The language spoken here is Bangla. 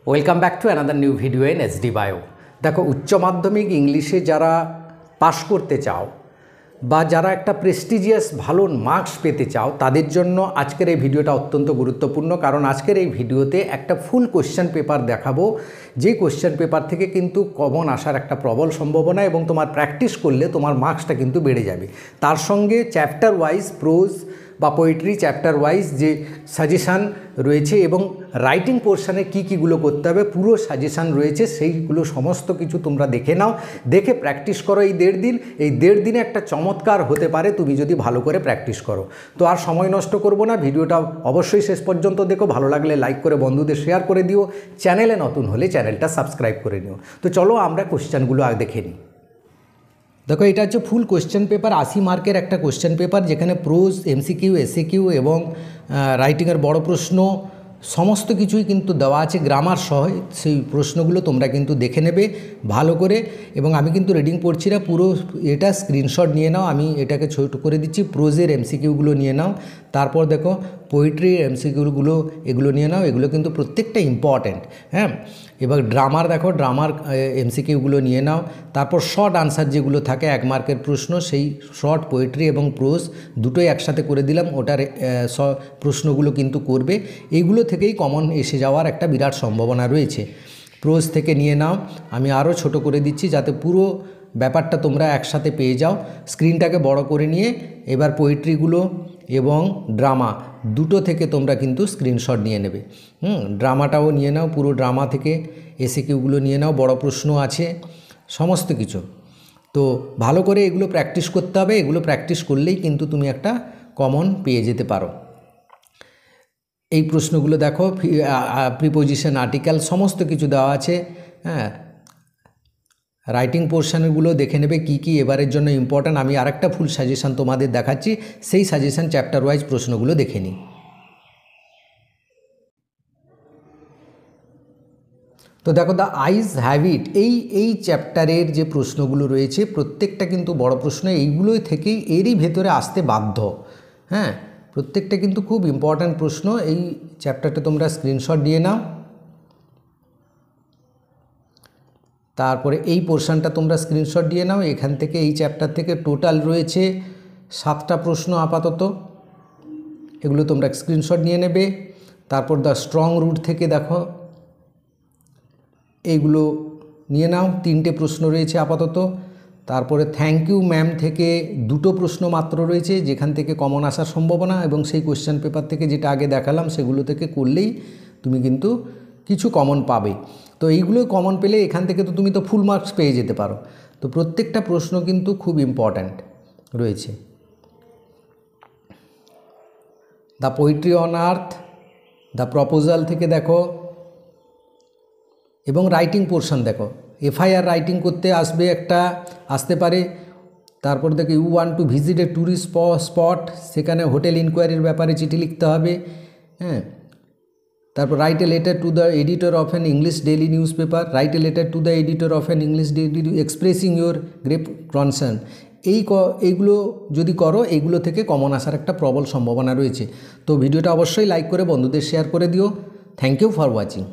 Welcome back to another new video in SD bio. দেখো, উচ্চ মাধ্যমিক ইংলিশে যারা পাশ করতে চাও বা যারা একটা প্রেস্টিজিয়াস ভালো মার্কস পেতে চাও তাদের জন্য আজকের এই ভিডিওটা অত্যন্ত গুরুত্বপূর্ণ। কারণ আজকের এই ভিডিওতে একটা ফুল কোশ্চেন পেপার দেখাবো, যে কোশ্চেন পেপার থেকে কিন্তু কমন আসার একটা প্রবল সম্ভাবনা এবং তোমার প্র্যাকটিস করলে তোমার মার্কসটা কিন্তু বেড়ে যাবে। তার সঙ্গে চ্যাপ্টার ওয়াইজ প্রোজ বা পোয়েট্রি চ্যাপ্টার ওয়াইজ যে সাজেশান রয়েছে এবং রাইটিং পোর্শানে কীগুলো করতে হবে পুরো সাজেশান রয়েছে, সেইগুলো সমস্ত কিছু তোমরা দেখে নাও, দেখে প্র্যাকটিস করো এই 1.5 দিন। এই 1.5 দিনে একটা চমৎকার হতে পারে তুমি যদি ভালো করে প্র্যাকটিস করো। তো আর সময় নষ্ট করব না, ভিডিওটা অবশ্যই শেষ পর্যন্ত দেখো, ভালো লাগলে লাইক করে বন্ধুদের শেয়ার করে দিও, চ্যানেলে নতুন হলে চ্যানেলটা সাবস্ক্রাইব করে নিও। তো চলো আমরা কোশ্চেনগুলো দেখে নিই। দেখো, এটা হচ্ছে ফুল কোশ্চেন পেপার, 80 মার্কের একটা কোশ্চেন পেপার, যেখানে প্রোজ, এমসিকিউ, এসএকিউ এবং রাইটিংয়ের বড় প্রশ্ন সমস্ত কিছুই কিন্তু দেওয়া আছে গ্রামার সহ। সেই প্রশ্নগুলো তোমরা কিন্তু দেখে নেবে ভালো করে। এবং আমি কিন্তু রিডিং পড়ছি না, পুরো এটা স্ক্রিনশট নিয়ে নাও, আমি এটাকে ছোট করে দিচ্ছি। প্রোজের এমসিকিউগুলো নিয়ে নাও, তারপর দেখো পোয়েট্রির এমসিকিউগুলো এগুলো নিয়ে নাও, এগুলো কিন্তু প্রত্যেকটা ইম্পর্ট্যান্ট। হ্যাঁ, এবার ড্রামার দেখো, ড্রামার এমসিকিউগুলো নিয়ে নাও। তারপর শর্ট আনসার যেগুলো থাকে 1 মার্কের প্রশ্ন, সেই শর্ট পোয়েট্রি এবং প্রোজ দুটোই একসাথে করে দিলাম, ওটার প্রশ্নগুলো কিন্তু করবে। এইগুলো থেকেই কমন এসে যাওয়ার একটা বিরাট সম্ভাবনা রয়েছে। প্রোজ থেকে নিয়ে নাও, আমি আরও ছোট করে দিচ্ছি যাতে পুরো ব্যাপারটা তোমরা একসাথে পেয়ে যাও। স্ক্রিনটাকে বড় করে নিয়ে এবার পোয়েট্রিগুলো এবং ড্রামা দুটো থেকে তোমরা কিন্তু স্ক্রিনশট নিয়ে নেবে। ড্রামাটাও নিয়ে নাও, পুরো ড্রামা থেকে এসএকিউগুলো নিয়ে নাও, বড় প্রশ্ন আছে সমস্ত কিছু। তো ভালো করে এগুলো প্র্যাকটিস করতে হবে, এগুলো প্র্যাকটিস করলেই কিন্তু তুমি একটা কমন পেয়ে যেতে পারো। এই প্রশ্নগুলো দেখো, প্রিপোজিশন, আর্টিকেল সমস্ত কিছু দেওয়া আছে। হ্যাঁ, রাইটিং পোর্শনগুলো দেখে নেবে কি এবারের জন্য ইম্পর্ট্যান্ট। আমি আরেকটা ফুল সাজেশান তোমাদের দেখাচ্ছি, সেই সাজেশান চ্যাপ্টার ওয়াইজ প্রশ্নগুলো দেখে নিই। তো দেখো, দ্য আইজ হ্যাবিট, এই চ্যাপ্টারের যে প্রশ্নগুলো রয়েছে প্রত্যেকটা কিন্তু বড় প্রশ্ন, এইগুলোই থেকেই এরই ভেতরে আসতে বাধ্য। হ্যাঁ, প্রত্যেকটা কিন্তু খুব ইম্পর্ট্যান্ট প্রশ্ন। এই চ্যাপ্টারটা তোমরা স্ক্রিনশট দিয়ে নাও, তারপরে এই পোর্শনটা তোমরা স্ক্রিনশট দিয়ে নাও। এখান থেকে এই চ্যাপ্টার থেকে টোটাল রয়েছে 7টা প্রশ্ন আপাতত, এগুলো তোমরা স্ক্রিনশট নিয়ে নেবে। তারপর দ্য স্ট্রং রুট থেকে দেখো, এইগুলো নিয়ে নাও, 3টে প্রশ্ন রয়েছে আপাতত। তারপরে থ্যাংক ইউ ম্যাম থেকে 2টো প্রশ্ন মাত্র রয়েছে, যেখান থেকে কমন আসার সম্ভাবনা, এবং সেই কোশ্চেন পেপার থেকে যেটা আগে দেখালাম সেগুলো থেকে করলেই তুমি কিন্তু কিছু কমন পাবে। তো এইগুলো কমন পেলে এখান থেকে তো তুমি তো ফুল মার্কস পেয়ে যেতে পারো। তো প্রত্যেকটা প্রশ্ন কিন্তু খুব ইম্পর্ট্যান্ট রয়েছে। The poetry on earth, the proposal থেকে দেখো, এবং রাইটিং পোর্শন দেখো, এফআইআর রাইটিং করতে আসতে পারে। তারপর দেখো, you want to visit a tourist spot, সেখানে হোটেল ইনকোয়ারির ব্যাপারে চিঠি লিখতে হবে। হ্যাঁ, তারপর write a letter to the editor of an English daily newspaper, write a letter to the editor of an English daily expressing your great concern. এইগুলো যদি করো, এইগুলো থেকে কমন আসার একটা প্রবল সম্ভাবনা রয়েছে। তো ভিডিওটা অবশ্যই লাইক করে বন্ধুদের শেয়ার করে দিও। Thank you for watching.